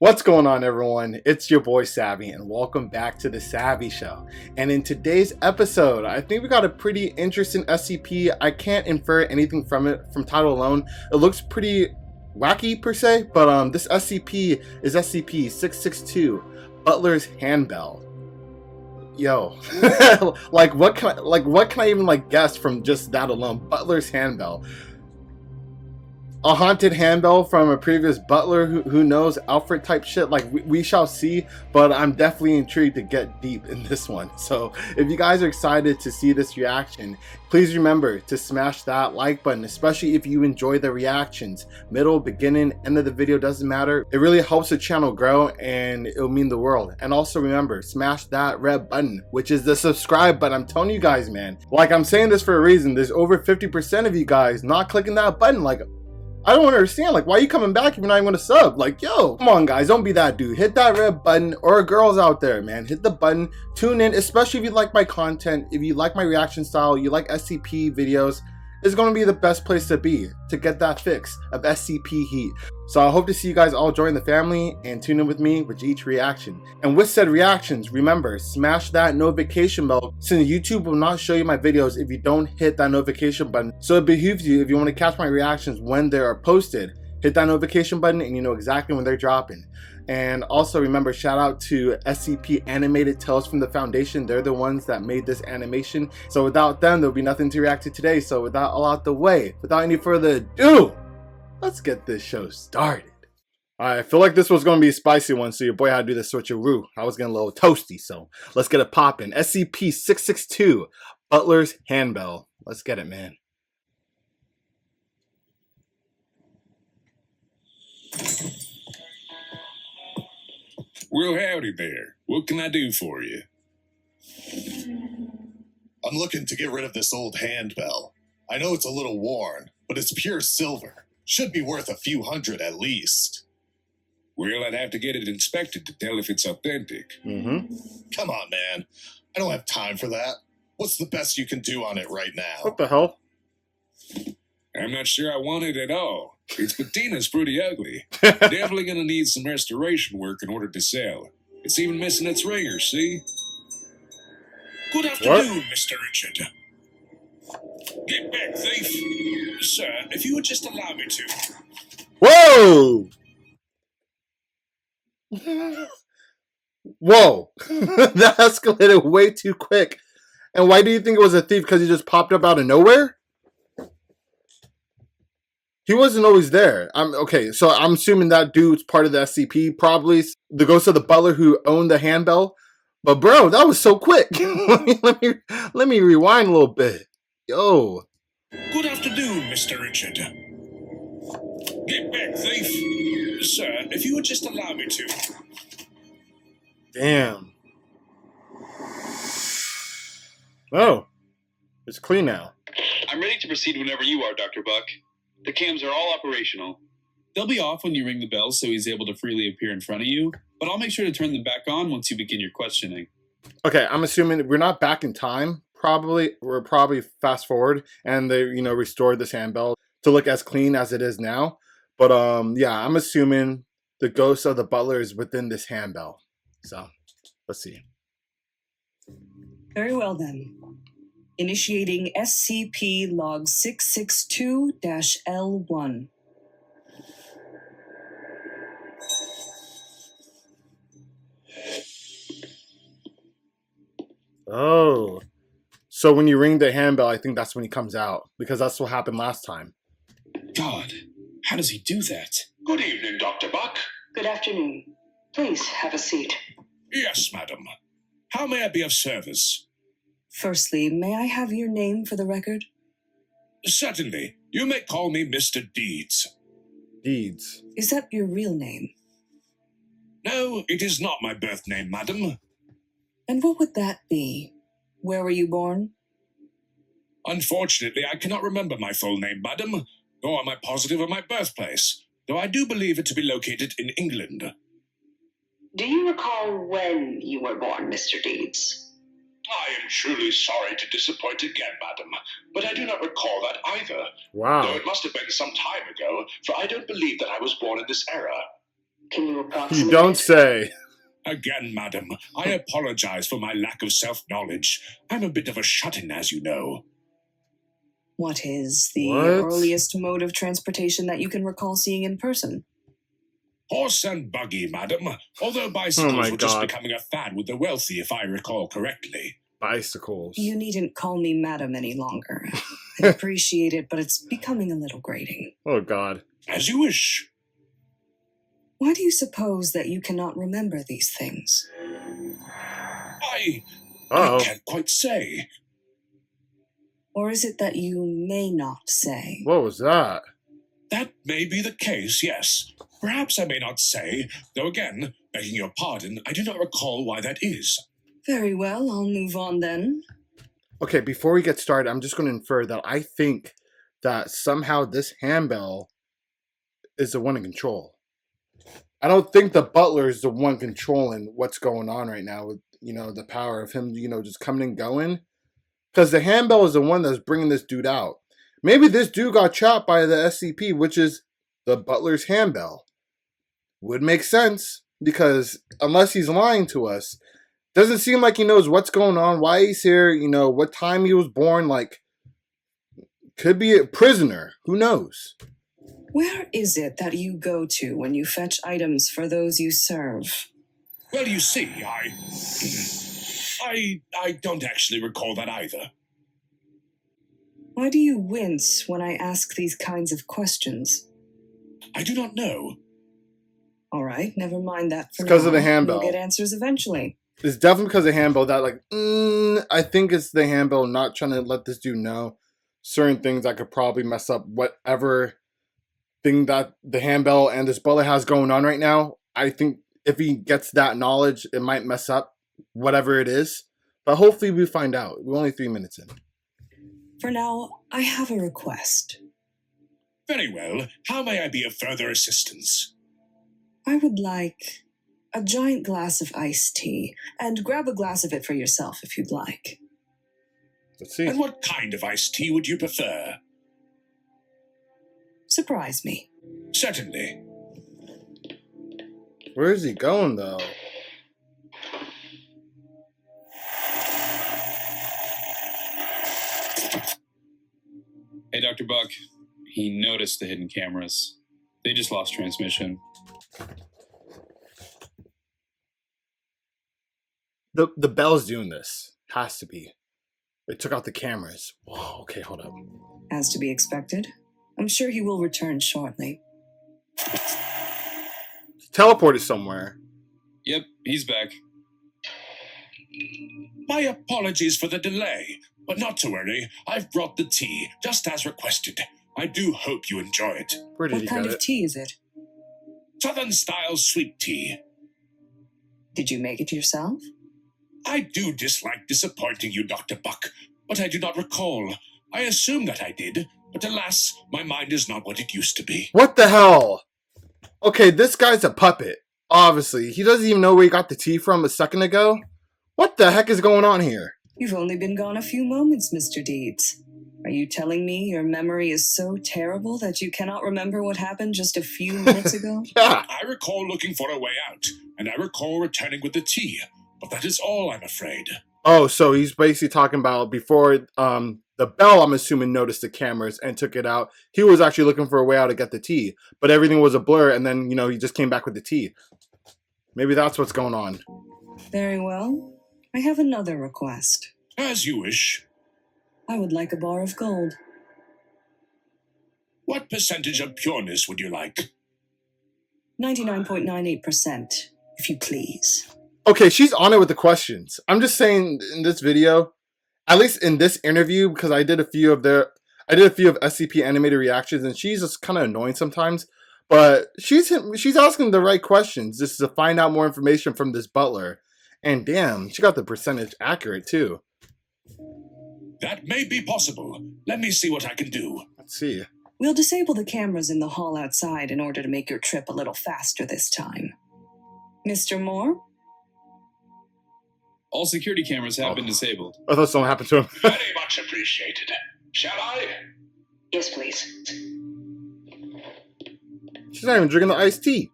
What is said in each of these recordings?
What's going on, everyone? It's your boy Savvy, and welcome back to the Savvy Show. And in today's episode, I think we got a pretty interesting SCP. I can't infer anything from it from title alone. It looks pretty wacky per se, but this SCP is SCP-662, Butler's Handbell. Yo, what can I even guess from just that alone? Butler's Handbell. A haunted handbell from a previous Butler, who knows, Alfred type shit. We shall see, but I'm definitely intrigued to get deep in this one. So if you guys are excited to see this reaction, please remember to smash that like button, especially if you enjoy the reactions. Middle, beginning, end of the video, doesn't matter. It really helps the channel grow and it'll mean the world. And also remember, smash that red button, which is the subscribe button. I'm telling you guys, man, I'm saying this for a reason. There's over 50% of you guys not clicking that button. I don't understand, why are you coming back if you're not even gonna sub? Yo, come on guys, don't be that dude. Hit that red button, or girls out there, man, hit the button, tune in, especially if you like my content, if you like my reaction style, you like SCP videos, it's gonna be the best place to be, to get that fix of SCP heat. So I hope to see you guys all join the family and tune in with me with each reaction. And with said reactions, remember, smash that notification bell, since YouTube will not show you my videos if you don't hit that notification button. So it behooves you, if you want to catch my reactions when they are posted, hit that notification button and you know exactly when they're dropping. And also remember, shout out to SCP Animated Tales from the Foundation. They're the ones that made this animation. So without them, there'll be nothing to react to today. So without all out the way, without any further ado, let's get this show started. Alright, I feel like this was going to be a spicy one, so your boy had to do the switcheroo. I was getting a little toasty, so let's get it popping. SCP-662, Butler's Handbell. Let's get it, man. Well, howdy there. What can I do for you? I'm looking to get rid of this old handbell. I know it's a little worn, but it's pure silver. Should be worth a few hundred at least. Well, I'd have to get it inspected to tell if it's authentic. Come on, man. I don't have time for that. What's the best you can do on it right now? What the hell? I'm not sure I want it at all. Its patina's pretty ugly. Definitely gonna need some restoration work in order to sell. It's even missing its ringer, see? Good afternoon, Mr. Richard. Get back, thief. Sir, if you would just allow me to. Whoa! Whoa! That escalated way too quick. And why do you think it was a thief? Because he just popped up out of nowhere? He wasn't always there. Okay, so I'm assuming that dude's part of the SCP, probably the ghost of the butler who owned the handbell. But bro, that was so quick. let me rewind a little bit. Yo. Good afternoon, Mr. Richard. Get back, thief. Sir, if you would just allow me to. Damn. Oh. It's clean now. I'm ready to proceed whenever you are, Dr. Buck. The cams are all operational. They'll be off when you ring the bell so he's able to freely appear in front of you, but I'll make sure to turn them back on once you begin your questioning. Okay, I'm assuming we're not back in time. We're probably fast forward and they, restored this handbell to look as clean as it is now. But yeah, I'm assuming the ghost of the butler is within this handbell. So, let's see. Very well then. Initiating SCP log 662-L1. Oh. So when you ring the handbell, I think that's when he comes out. Because that's what happened last time. God, how does he do that? Good evening, Dr. Buck. Good afternoon. Please have a seat. Yes, madam. How may I be of service? Firstly, may I have your name for the record? Certainly. You may call me Mr. Deeds. Deeds. Is that your real name? No, it is not my birth name, madam. And what would that be? Where were you born? Unfortunately, I cannot remember my full name, madam, nor am I positive of my birthplace, though I do believe it to be located in England. Do you recall when you were born, Mr. Deeds? I am truly sorry to disappoint again, madam, but I do not recall that either. Wow. Though it must have been some time ago, for I don't believe that I was born in this era. Can you approximate? You don't say. Again, madam, I apologize for my lack of self-knowledge. I'm a bit of a shut-in, as you know. What is the What? earliest mode of transportation that you can recall seeing in person? Horse and buggy, madam, although bicycles my were just God. becoming a fad with the wealthy, if I recall correctly. Bicycles. You needn't call me madam any longer. I appreciate it, but it's becoming a little grating. Oh God. As you wish. Why do you suppose that you cannot remember these things? I Uh-oh. can't quite say. Or is it that you may not say? What was that? That may be the case, yes. Perhaps I may not say, though again, begging your pardon, I do not recall why that is. Very well, I'll move on then. Okay, before we get started, I'm just going to infer that I think that somehow this handbell is the one in control. I don't think the Butler is the one controlling what's going on right now with, the power of him, just coming and going. Because the handbell is the one that's bringing this dude out. Maybe this dude got trapped by the SCP, which is the Butler's handbell. Would make sense, because unless he's lying to us, doesn't seem like he knows what's going on, why he's here, what time he was born, could be a prisoner, who knows? Where is it that you go to when you fetch items for those you serve? Well, you see, I don't actually recall that either. Why do you wince when I ask these kinds of questions? I do not know. All right, never mind that for now. It's because of the handbell. You'll get answers eventually. It's definitely because of the handbell that, I think it's the handbell not trying to let this dude know certain things that could probably mess up whatever thing that the handbell and this Butler has going on right now. I think if he gets that knowledge, it might mess up whatever it is. But hopefully we find out. We're only 3 minutes in. For now, I have a request. Very well. How may I be of further assistance? I would like a giant glass of iced tea, and grab a glass of it for yourself if you'd like. Let's see. And what kind of iced tea would you prefer? Surprise me. Certainly. Where is he going, though? Hey, Dr. Buck. He noticed the hidden cameras. They just lost transmission. The bell's doing this. Has to be. They took out the cameras. Whoa, okay, hold up. As to be expected, I'm sure he will return shortly. Teleported somewhere. Yep, he's back. My apologies for the delay, but not to worry. I've brought the tea, just as requested. I do hope you enjoy it. Where did What he kind get of it? tea is it? Southern-style sweet tea. Did you make it yourself? I do dislike disappointing you, Dr. Buck, but I do not recall. I assume that I did, but alas, my mind is not what it used to be. What the hell? Okay, this guy's a puppet. Obviously. He doesn't even know where he got the tea from a second ago. What the heck is going on here? You've only been gone a few moments, Mr. Deeds. Are you telling me your memory is so terrible that you cannot remember what happened just a few minutes ago? Yeah. I recall looking for a way out, and I recall returning with the tea, but that is all, I'm afraid. Oh, so he's basically talking about before the bell, I'm assuming, noticed the cameras and took it out. He was actually looking for a way out to get the tea, but everything was a blur, and then, he just came back with the tea. Maybe that's what's going on. Very well. I have another request. As you wish. I would like a bar of gold. What percentage of pureness would you like? 99.98%, if you please. Okay, she's on it with the questions. I'm just saying in this video, at least in this interview, because I did a few of SCP animated reactions, and she's just kind of annoying sometimes. But she's asking the right questions just to find out more information from this Butler. And damn, she got the percentage accurate too. That may be possible. Let me see what I can do. Let's see. We'll disable the cameras in the hall outside in order to make your trip a little faster this time. Mr. Moore? All security cameras have been disabled. I thought something happened to him. Very much appreciated. Shall I? Yes, please. She's not even drinking the iced tea.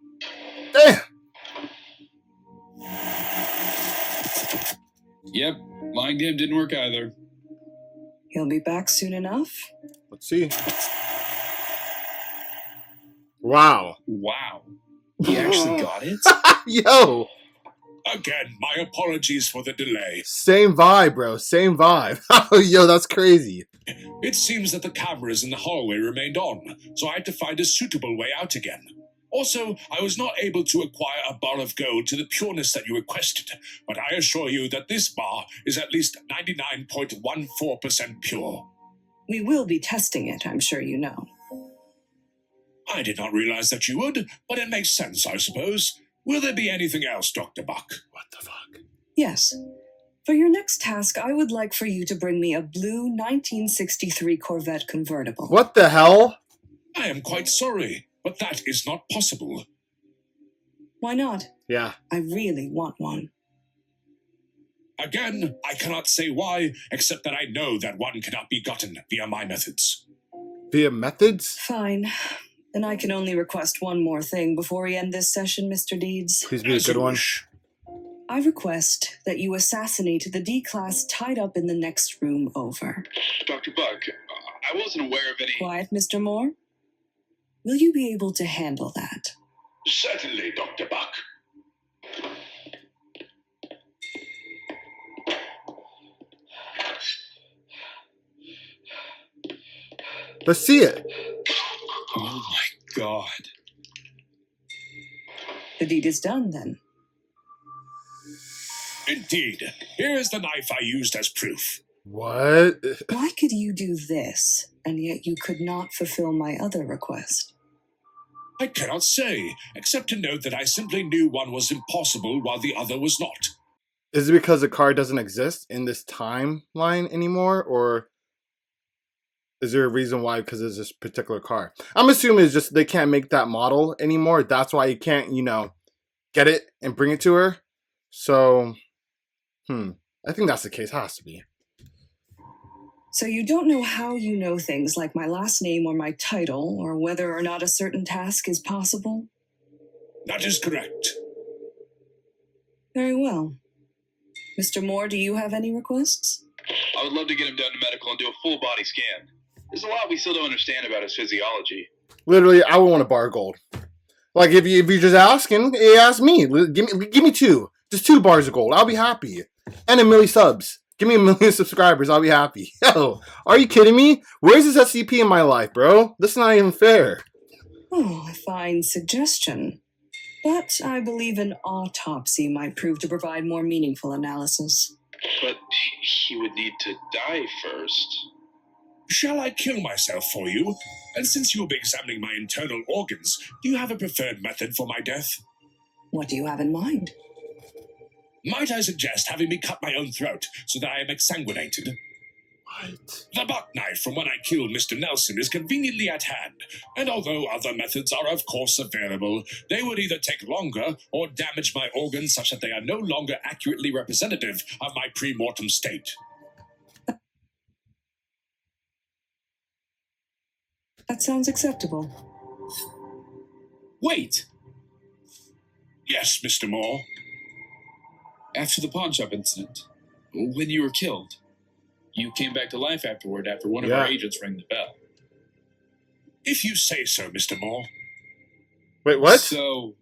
Damn. Yep, lying to him didn't work either. He'll be back soon enough. Let's see. Wow. Wow. He actually got it? Yo. Again, my apologies for the delay. Same vibe, bro. Same vibe. Yo, that's crazy. It seems that the cameras in the hallway remained on, so I had to find a suitable way out again. Also, I was not able to acquire a bar of gold to the pureness that you requested, but I assure you that this bar is at least 99.14% pure. We will be testing it, I'm sure you know. I did not realize that you would, but it makes sense, I suppose. Will there be anything else, Dr. Buck? What the fuck? Yes. For your next task, I would like for you to bring me a blue 1963 Corvette convertible. What the hell? I am quite sorry, but that is not possible. Why not? Yeah. I really want one. Again, I cannot say why, except that I know that one cannot be gotten via my methods. Via methods? Fine. Then I can only request one more thing before we end this session, Mr. Deeds. Please be a As good you one. wish. I request that you assassinate the D-Class tied up in the next room over. Dr. Buck, I wasn't aware of any... Quiet, Mr. Moore. Will you be able to handle that? Certainly, Dr. Buck. Let's see it. Oh my god. The deed is done, then. Indeed. Here is the knife I used as proof. What? Why could you do this, and yet you could not fulfill my other request? I cannot say, except to note that I simply knew one was impossible while the other was not. Is it because the car doesn't exist in this timeline anymore, or is there a reason why? Because there's this particular car. I'm assuming it's just they can't make that model anymore. That's why you can't, get it and bring it to her. So, I think that's the case. Has to be. So you don't know how you know things like my last name or my title, or whether or not a certain task is possible? That is correct. Very well. Mr. Moore, do you have any requests? I would love to get him down to medical and do a full body scan. There's a lot we still don't understand about his physiology. Literally, I would want a bar of gold. Like if you're just asking, ask me. Give me 2, just 2 bars of gold. I'll be happy, and a million subs. Give me 1 million subscribers. I'll be happy. Yo, are you kidding me? Where's this SCP in my life, bro? This is not even fair. Oh, a fine suggestion. But I believe an autopsy might prove to provide more meaningful analysis. But he would need to die first. Shall I kill myself for you? And since you will be examining my internal organs, do you have a preferred method for my death? What do you have in mind? Might I suggest having me cut my own throat so that I am exsanguinated? What? The buck knife from when I killed Mr. Nelson is conveniently at hand, and although other methods are of course available, they would either take longer or damage my organs such that they are no longer accurately representative of my pre-mortem state. That sounds acceptable. Wait! Yes, Mr. Moore. After the pawn shop incident, when you were killed, you came back to life afterward after one of our agents rang the bell. If you say so, Mr. Moore. Wait, what? So,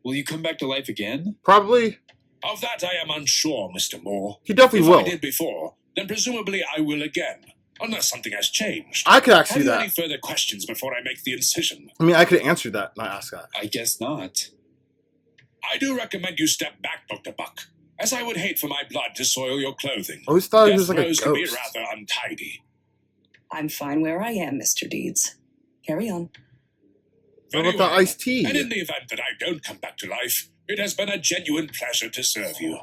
will you come back to life again? Probably. Of that I am unsure, Mr. Moore. He definitely If will. I did before, then presumably I will again, unless something has changed. I could Have actually you do any that. further questions before I make the incision? I mean, I could answer that, not ask that. I guess not. I do recommend you step back, Dr. Buck, as I would hate for my blood to soil your clothing. I always thought he Death was like a throes can be ghost. rather untidy. I'm fine where I am, Mr. Deeds. Carry on. What Very about the well. iced tea? And in the event that I don't come back to life, it has been a genuine pleasure to serve you.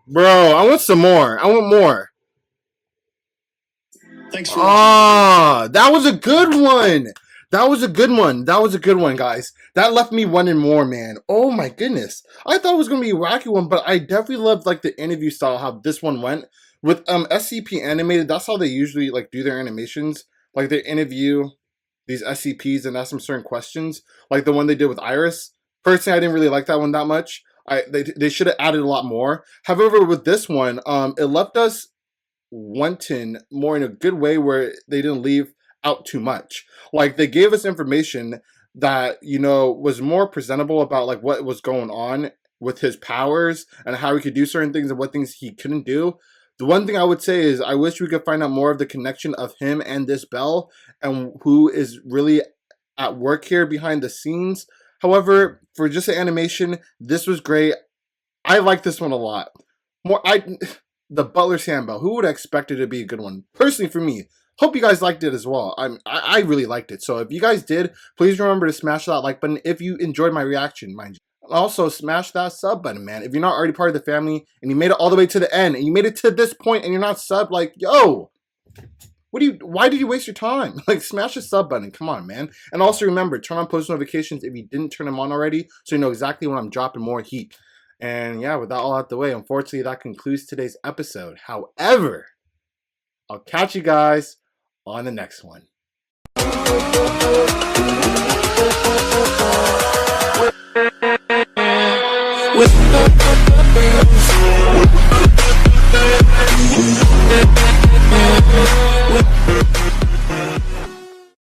Bro, I want some more. I want more. Thanks for Ah, that was a good one. That was a good one. That was a good one, guys. That left me wanting more, man. Oh my goodness. I thought it was gonna be a wacky one, but I definitely loved like the interview style, how this one went. With SCP animated, that's how they usually like do their animations. Like they interview these SCPs and ask them certain questions, like the one they did with Iris. Personally, I didn't really like that one that much. They should have added a lot more. However, with this one, it left us wanting more in a good way where they didn't leave out too much. Like they gave us information that, you know, was more presentable about like what was going on with his powers and how he could do certain things and what things he couldn't do. The one thing I would say is I wish we could find out more of the connection of him and this Bell and who is really at work here behind the scenes. However, for just the animation, this was great. I like this one a lot. The Butler's Handbell. Who would have expected it to be a good one? Personally, for me. Hope you guys liked it as well. I really liked it. So if you guys did, please remember to smash that like button if you enjoyed my reaction, mind you. Also, smash that sub button, man. If you're not already part of the family and you made it all the way to the end and you made it to this point and you're not subbed, like, yo, why did you waste your time? Like, smash the sub button. Come on, man. And also remember, turn on post notifications if you didn't turn them on already so you know exactly when I'm dropping more heat. And yeah, with that all out the way, unfortunately, that concludes today's episode. However, I'll catch you guys on the next one. With